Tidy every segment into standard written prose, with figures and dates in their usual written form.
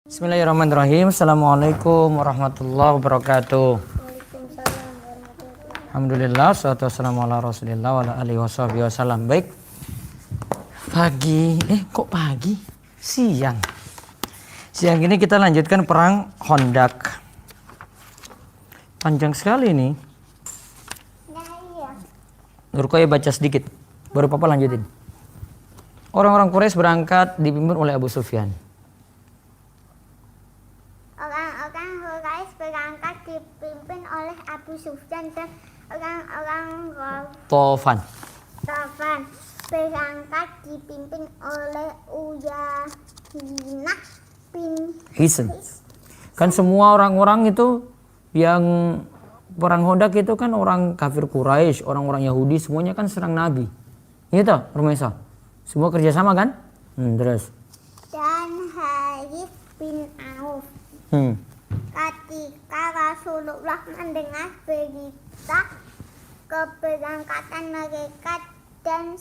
Bismillahirrahmanirrahim. Assalamualaikum warahmatullahi wabarakatuh. Alhamdulillah, salatu wassalamu ala rasulillah wa ala alihi wasallam. Baik, kok pagi? Siang ini kita lanjutkan perang Khandaq. Panjang sekali ini. Nurkoy baca sedikit, baru papa lanjutin. Orang-orang Quraisy berangkat dipimpin oleh Abu Sufyan. Orang-orang Quraisy berangkat dipimpin oleh Abu Sufyan dan orang-orang Tofan berangkat dipimpin oleh Uyainah bin Hisn. Kan semua orang-orang itu yang perang Khandaq itu kan orang kafir Quraisy, orang-orang Yahudi, semuanya kan serang Nabi. Iya toh, Rumesa? Semua kerjasama kan? Terus. dan Harith bin Auf. Ketika Rasulullah mendengar berita keberangkatan mereka dan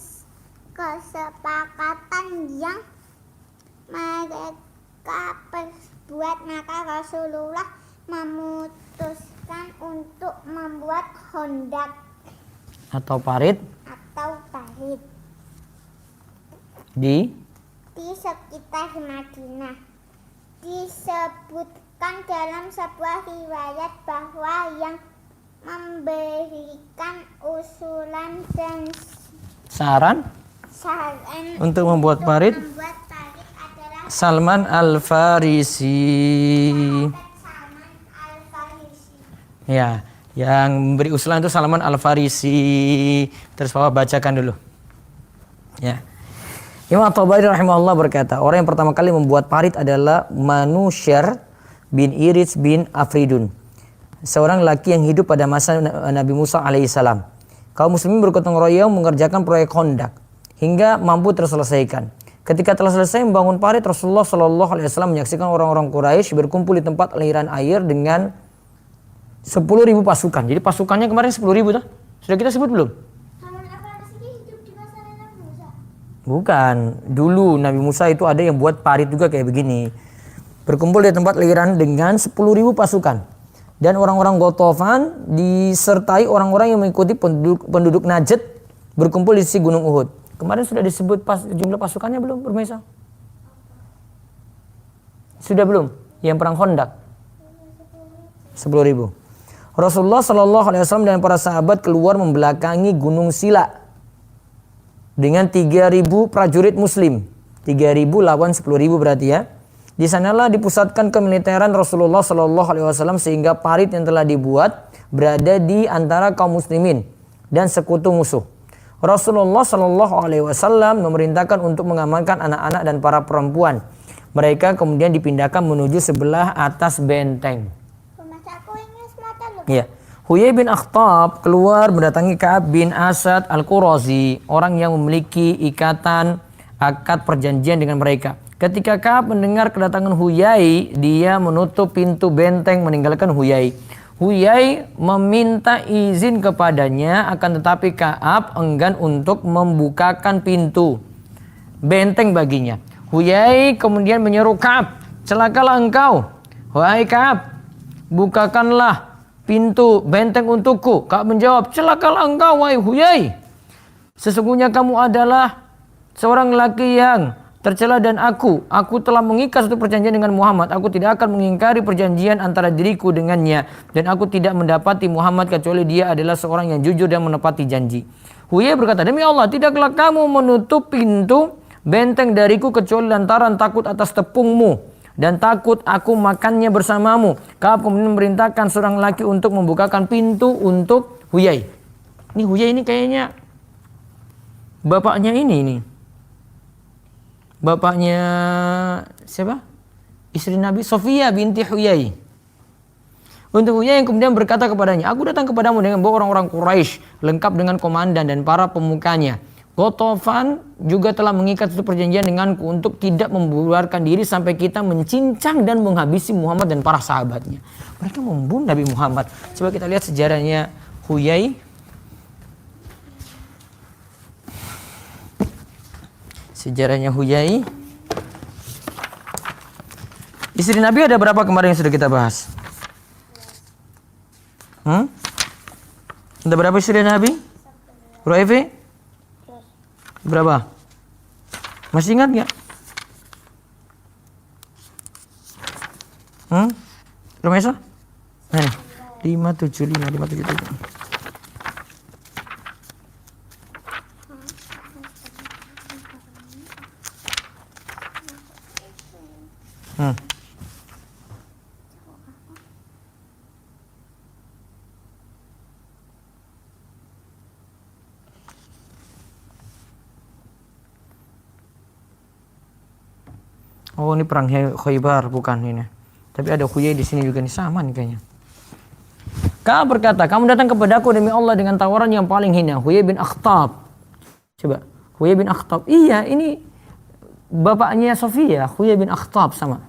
kesepakatan yang mereka perbuat, maka Rasulullah memutuskan untuk membuat Khandaq Atau parit di sekitar Madinah. Disebutkan dalam sebuah riwayat bahwa yang memberikan usulan dan saran untuk membuat parit adalah Salman Al-Farisi. Salman Al-Farisi. Ya, yang memberi usulan itu Salman Al-Farisi. Terus Bapak bacakan dulu. Ya. Imam At-Tabari rahimahullah berkata, orang yang pertama kali membuat parit adalah Manusyar bin Irits bin Afridun, seorang laki yang hidup pada masa Nabi Musa alaihissalam. Kaum muslimin bergotong royong mengerjakan proyek Khandaq hingga mampu terselesaikan. Ketika telah selesai membangun parit, Rasulullah Shallallahu Alaihi Wasallam menyaksikan orang-orang Quraisy berkumpul di tempat aliran air dengan 10.000 pasukan. Jadi pasukannya kemarin 10.000 tuh. Sudah kita sebut belum? Bukan, dulu Nabi Musa itu ada yang buat parit juga kayak begini. Berkumpul di tempat aliran dengan 10.000 pasukan. Dan orang-orang Ghatafan disertai orang-orang yang mengikuti penduduk Najd berkumpul di sisi Gunung Uhud. Kemarin sudah disebut jumlah pasukannya belum, Bermesa? Sudah belum? Yang perang Khandaq 10.000. Rasulullah Shallallahu Alaihi Wasallam dan para sahabat keluar membelakangi Gunung Sila dengan 3.000 prajurit muslim. 3.000 lawan 10.000 berarti ya. Di sanalah dipusatkan kemiliteran Rasulullah Shallallahu Alaihi Wasallam sehingga parit yang telah dibuat berada di antara kaum muslimin dan sekutu musuh. Rasulullah Shallallahu Alaihi Wasallam memerintahkan untuk mengamankan anak-anak dan para perempuan. Mereka kemudian dipindahkan menuju sebelah atas benteng. Ya. Huyai bin Akhtab keluar mendatangi Ka'ab bin Asad Al-Qurazi, orang yang memiliki akad perjanjian dengan mereka. Ketika Ka'ab mendengar kedatangan Huyai, dia menutup pintu benteng meninggalkan Huyai. Huyai meminta izin kepadanya, akan tetapi Ka'ab enggan untuk membukakan pintu benteng baginya. Huyai kemudian menyeru Ka'ab, "Celakalah engkau, wahai Ka'ab, bukakanlah pintu benteng untukku." Ka'ab menjawab, "Celakalah engkau, wahai Huyai. Sesungguhnya kamu adalah seorang laki yang tercela dan aku telah mengikat suatu perjanjian dengan Muhammad. Aku tidak akan mengingkari perjanjian antara diriku dengannya, dan aku tidak mendapati Muhammad kecuali dia adalah seorang yang jujur dan menepati janji." Huyai berkata, "Demi Allah, tidaklah kamu menutup pintu benteng dariku kecuali lantaran takut atas tepungmu dan takut aku makannya bersamamu." Ka'ab kemudian memerintahkan seorang laki untuk membukakan pintu untuk Huyai. Ini Huyai ini kayaknya bapaknya ini. Bapaknya siapa? Istri Nabi Sofia binti Huyai. Untuk Huyai yang kemudian berkata kepadanya, "Aku datang kepadamu dengan bawa orang-orang Quraisy lengkap dengan komandan dan para pemukanya. Ghatafan juga telah mengikat suatu perjanjian denganku untuk tidak membubarkan diri sampai kita mencincang dan menghabisi Muhammad dan para sahabatnya." Mereka membunuh Nabi Muhammad. Coba kita lihat sejarahnya Huyai. Sejarahnya Huyai. Istri Nabi ada berapa kemarin yang sudah kita bahas? Ada berapa istri Nabi? Bro Evi? Berapa? Masih ingat nggak? Rumesa? Nah, 575, 577. Oh, ini perang Khaybar bukan ini. Tapi ada Huyai di sini juga nih, sama nih kayaknya. Ka'ab berkata, kamu datang kepadaku demi Allah dengan tawaran yang paling hina. Huyai bin Akhtab. Coba, Huyai bin Akhtab. Iya, ini bapaknya Sofia, Huyai bin Akhtab sama.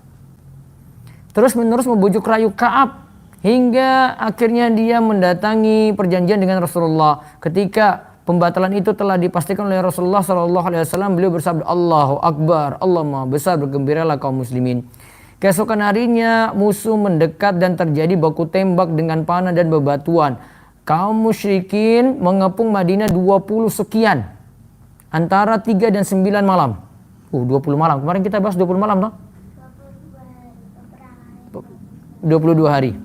Terus menerus membujuk rayu Ka'ab hingga akhirnya dia mendatangi perjanjian dengan Rasulullah. Ketika pembatalan itu telah dipastikan oleh Rasulullah SAW, beliau bersabda, Allahu Akbar, Allah Maha Besar, bergembiralah kaum muslimin. Keesokan harinya musuh mendekat dan terjadi baku tembak dengan panah dan bebatuan. Kaum musyrikin mengepung Madinah 20 sekian. Antara 3 dan 9 malam. 20 malam. Kemarin kita bahas 20 malam toh? 22 hari.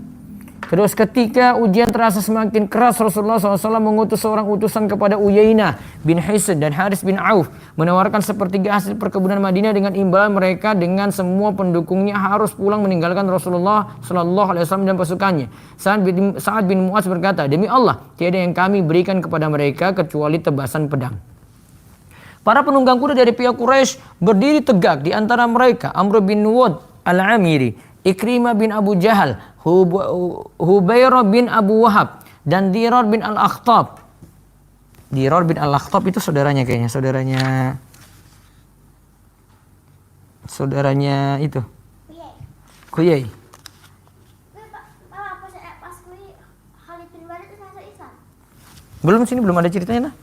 Terus ketika ujian terasa semakin keras, Rasulullah SAW mengutus seorang utusan kepada Uyainah bin Hisn dan Haris bin Auf, menawarkan sepertiga hasil perkebunan Madinah dengan imbalan mereka dengan semua pendukungnya harus pulang meninggalkan Rasulullah SAW dan pasukannya. Sa'ad bin Mu'adz berkata, demi Allah, tiada yang kami berikan kepada mereka kecuali tebasan pedang. Para penunggang kuda dari pihak Quraisy berdiri tegak, di antara mereka Amr bin Wad al-Amiri, Ikrimah bin Abu Jahal, Hubairah bin Abu Wahab, dan Dirar bin Al-Akhtab. Dirar bin Al-Akhtab itu saudaranya kayaknya, saudaranya itu Kuyai. Belum ada ceritanya nah.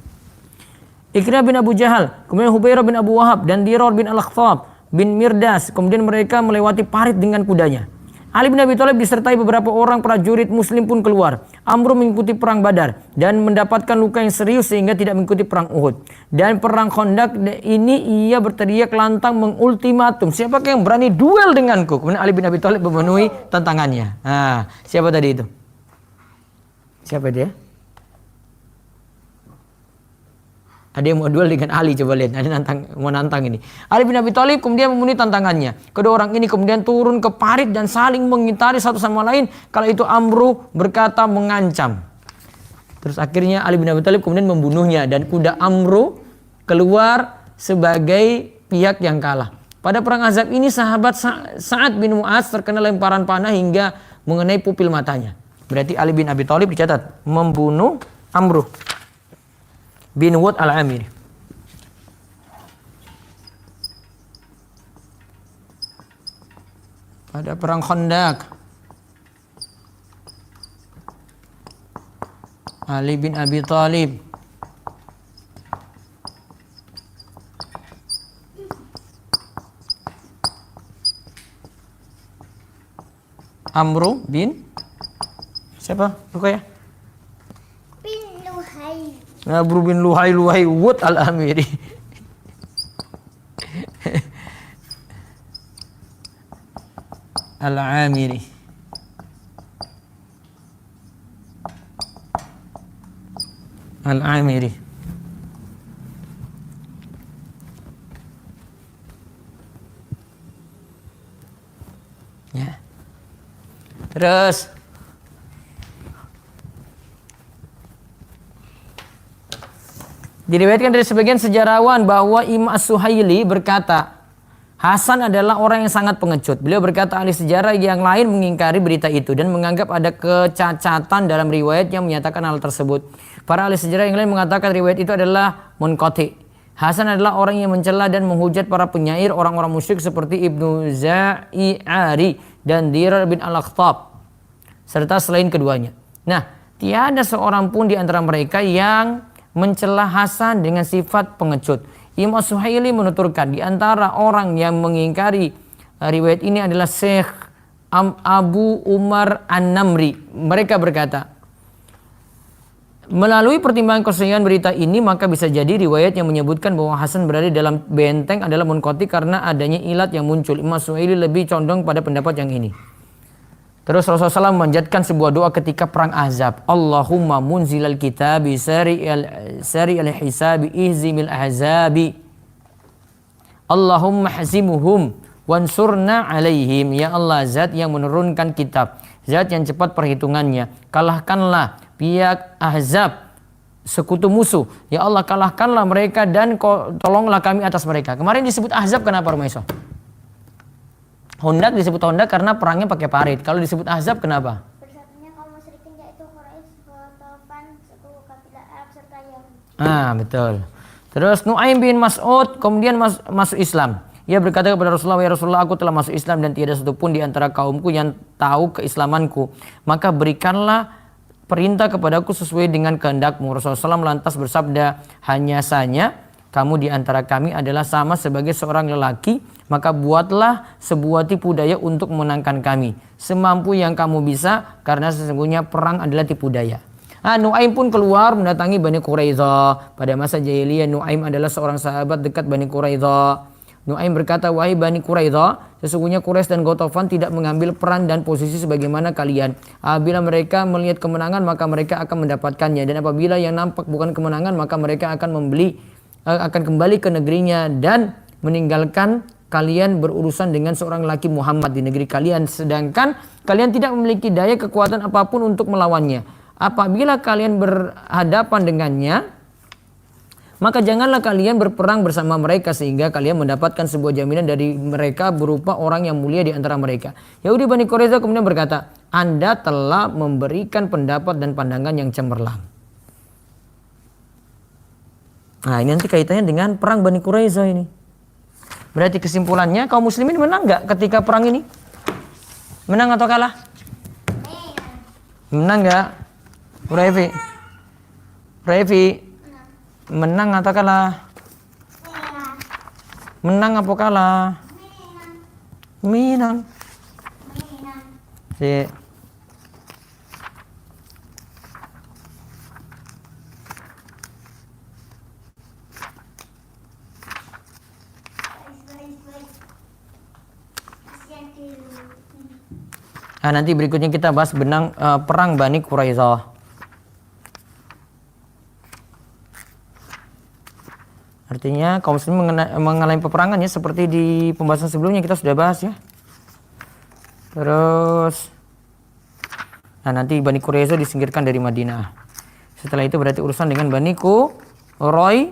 Ikrimah bin Abu Jahal, kemudian Hubairah bin Abu Wahab, dan Dirar bin Al-Akhtab bin Mirdas. Kemudian mereka melewati parit dengan kudanya. Ali bin Abi Thalib disertai beberapa orang prajurit muslim pun keluar. Amr mengikuti perang Badar dan mendapatkan luka yang serius sehingga tidak mengikuti perang Uhud. Dan perang Khandaq ini ia berteriak lantang mengultimatum, siapakah yang berani duel denganku? Kemudian Ali bin Abi Thalib memenuhi tantangannya. Nah, siapa tadi itu? Siapa dia? Ada yang mau duel dengan Ali, coba lihat. Ada mau nantang ini. Ali bin Abi Thalib kemudian memenuhi tantangannya. Kedua orang ini kemudian turun ke parit dan saling mengitari satu sama lain. Kala itu Amru berkata mengancam. Terus akhirnya Ali bin Abi Thalib kemudian membunuhnya dan kuda Amru keluar sebagai pihak yang kalah. Pada perang Ahzab ini sahabat Sa'ad bin Mu'adz terkena lemparan panah hingga mengenai pupil matanya. Berarti Ali bin Abi Thalib dicatat membunuh Amru bin Wad al-Amiri. Pada perang Khandaq, Ali bin Abi Thalib Amru bin siapa? Luka ya? Amr bin Luhai Wad al-Amiri. Al-Amiri. Al-Amiri. Ya. Terus diriwayatkan dari sebagian sejarawan bahwa Imam As-Suhaili berkata, Hasan adalah orang yang sangat pengecut. Beliau berkata ahli sejarah yang lain mengingkari berita itu dan menganggap ada kecacatan dalam riwayat yang menyatakan hal tersebut. Para ahli sejarah yang lain mengatakan riwayat itu adalah munqati. Hasan adalah orang yang mencela dan menghujat para penyair orang-orang musyrik seperti Ibnu Za'i'ari dan Dirar bin Al-Akhtab serta selain keduanya. Nah, tiada seorang pun di antara mereka yang mencela Hasan dengan sifat pengecut. Imam Suhaili menuturkan di antara orang yang mengingkari riwayat ini adalah Syekh Abu Umar An-Namri. Mereka berkata, melalui pertimbangan kesahihan berita ini, maka bisa jadi riwayat yang menyebutkan bahwa Hasan berada dalam benteng adalah munqati karena adanya ilat yang muncul. Imam Suhaili lebih condong pada pendapat yang ini. Terus Rasulullah SAW memanjatkan sebuah doa ketika perang Ahzab. Allahumma munzilal kitabi sari'al hisabi ihzimil ahzabi. Allahumma hazimuhum wansurna alaihim. Ya Allah, zat yang menurunkan kitab, zat yang cepat perhitungannya, kalahkanlah pihak Ahzab, sekutu musuh. Ya Allah, kalahkanlah mereka dan tolonglah kami atas mereka. Kemarin disebut Ahzab kenapa, Rumaiso? Hondak disebut Hondak karena perangnya pakai parit. Kalau disebut Ahzab kenapa? Bersatunya kaum musyrikin yaitu Quraisy, Ghatafan, suku kabilah Arab serta Yahudi. Betul. Terus Nu'aim bin Mas'ud kemudian masuk Islam. Ia berkata kepada Rasulullah, ya Rasulullah, aku telah masuk Islam dan tiada satupun di antara kaumku yang tahu keislamanku. Maka berikanlah perintah kepadaku sesuai dengan kehendakmu. Rasulullah SAW lantas bersabda, hanya saja kamu di antara kami adalah sama sebagai seorang lelaki, maka buatlah sebuah tipu daya untuk memenangkan kami semampu yang kamu bisa, karena sesungguhnya perang adalah tipu daya. Nu'aim pun keluar mendatangi Bani Quraidah. Pada masa jahiliyah, Nu'aim adalah seorang sahabat dekat Bani Quraidah. Nu'aim berkata, wahai Bani Quraidah, sesungguhnya Quraisy dan Ghatafan tidak mengambil peran dan posisi sebagaimana kalian. Apabila mereka melihat kemenangan, maka mereka akan mendapatkannya, dan apabila yang nampak bukan kemenangan, maka mereka akan kembali ke negerinya dan meninggalkan kalian berurusan dengan seorang laki Muhammad di negeri kalian, sedangkan kalian tidak memiliki daya kekuatan apapun untuk melawannya. Apabila kalian berhadapan dengannya, maka janganlah kalian berperang bersama mereka sehingga kalian mendapatkan sebuah jaminan dari mereka berupa orang yang mulia di antara mereka. Yahudi Bani Quraidah kemudian berkata, Anda telah memberikan pendapat dan pandangan yang cemerlang. Nah, ini nanti kaitannya dengan perang Bani Quraidah ini. Berarti kesimpulannya kaum muslimin menang nggak ketika perang ini? Menang atau kalah? Menang nggak? Revi, menang atau kalah? Menang apa kalah? Menang. Si. Nanti berikutnya kita bahas perang Bani Quraidah. Artinya kaum muslimin mengalami peperangan ya, seperti di pembahasan sebelumnya kita sudah bahas ya. Terus nanti Bani Quraidah disingkirkan dari Madinah. Setelah itu berarti urusan dengan Bani Quraidah.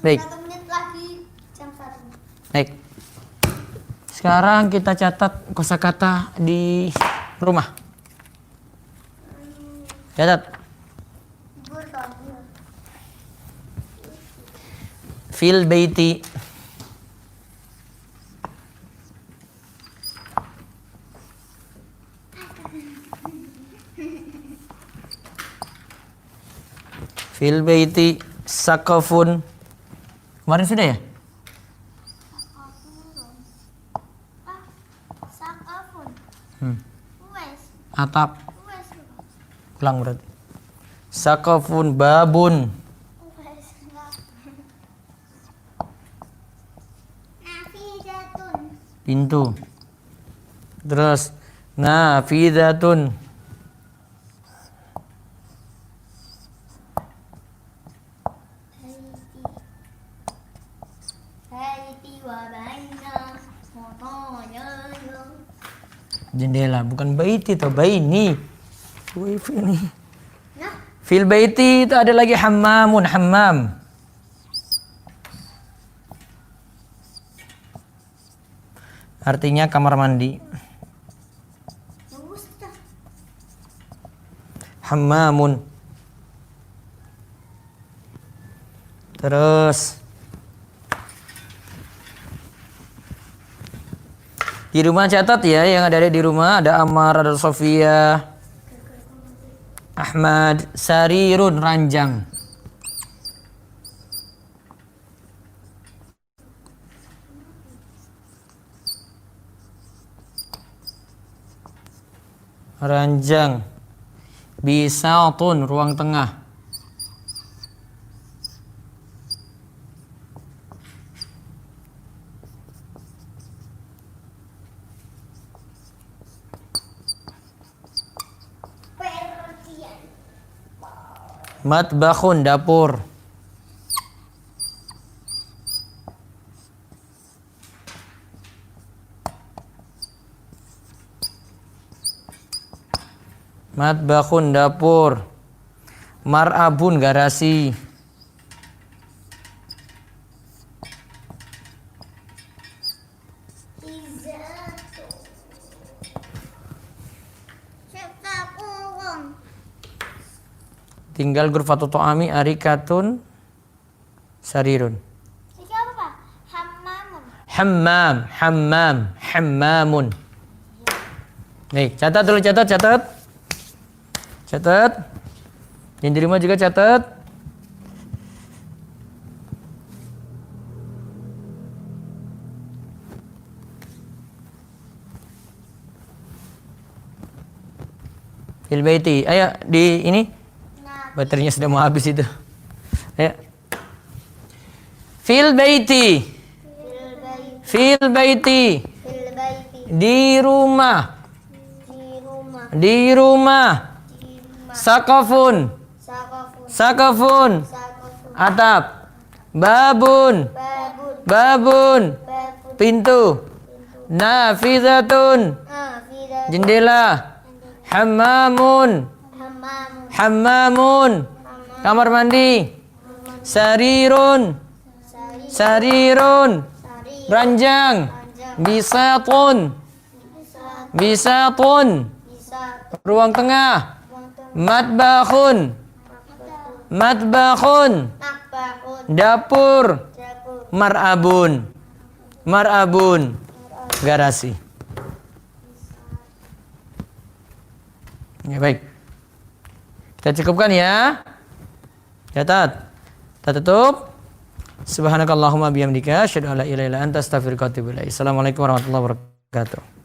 Baik. 1 menit lagi jam 1. Baik. Sekarang kita catat kosakata di rumah. Catat. Fil baiti. Fil baiti sakafun. Kemarin sudah ya? Atap. Ulang berarti. Sakafun babun. Pintu. Terus nafidatun. Jendela, bukan baiti atau baini. Wifi ini. Fil baiti itu ada lagi hammamun, hammam. Artinya kamar mandi. Hammamun. Terus di rumah catat ya, yang ada di rumah ada Ammar, ada Sofia. Ahmad. Sarirun, ranjang. Ranjang. Bisatun, ruang tengah. Percian. Matbakhun, dapur. Matbakhun, dapur. Mar'abun, garasi. Izatu. Syafaqun. Tinggal ghurfatu ta'ami, arikatun, sarirun. Ini apa Pak? Hammamun. Hammamun. Nih, catat dulu, catat. Yang di rumah juga catat. Fil baiti. Ayo di ini. Nah, Baterainya sudah mau habis itu. Ayo. Fil baiti. fil baiti. Fil baiti. Fil baiti. Di rumah. Di rumah. Di rumah. Di rumah. Sakafun. Sakafun. Sakafun. Sakafun. Atap. Babun. Babun. Babun. Babun. Pintu. Nafizatun. Fidat. Jendela. Hammamun. Hammamun. Hammamun. Kamar mandi. Sarirun. Sarirun. Sari. Ranjang. Panjang. Bisatun. Bisa. Bisatun. Bisa. Ruang tengah. Waktu. Matbakhun. Matbakhun. Nakbahun. Dapur. Dapur. Mar'abun. Garasi. Ya, baik. Kita cukupkan ya. Catat. Kita tutup. Subhanakallahumma bihamdika asyhadu an la ilaha illa anta astaghfiruka wa atubu ilaik. Assalamualaikum warahmatullahi wabarakatuh.